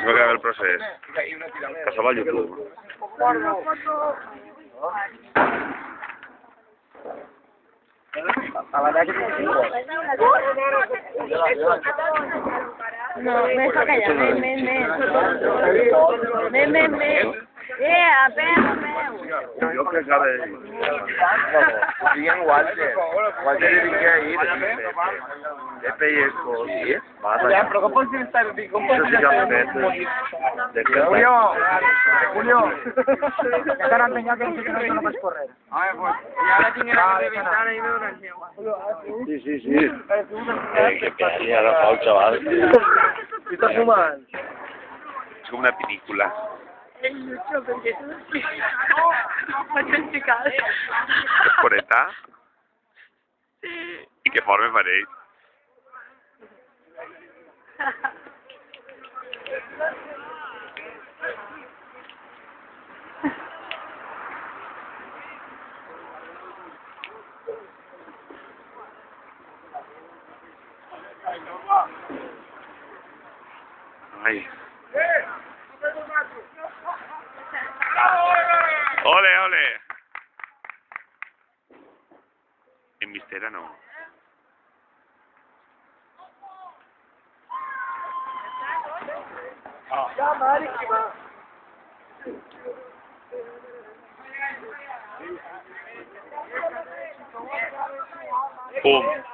No queda el procés. Passava al YouTube. No, me deja callar, Jo crec que ara... Bien, Walter. Walter diría ir. Pepe y esto, ¿sí? Ya, pero ¿cómo puedes estar? ¿Cómo Eso sí que ha fet de Julio, ya te han enseñado que no puedes correr. A ver, pues, y ahora tiene la ventana y veo una yegua. Sí. Que peli ara fa el xaval. ¿Qué estás fumando? És com una pel·lícula. Es mucho, porque es mucho chicas. Coreta? Sí. I que fort me pareix. Ai. Ole! En Mistera no. Pum.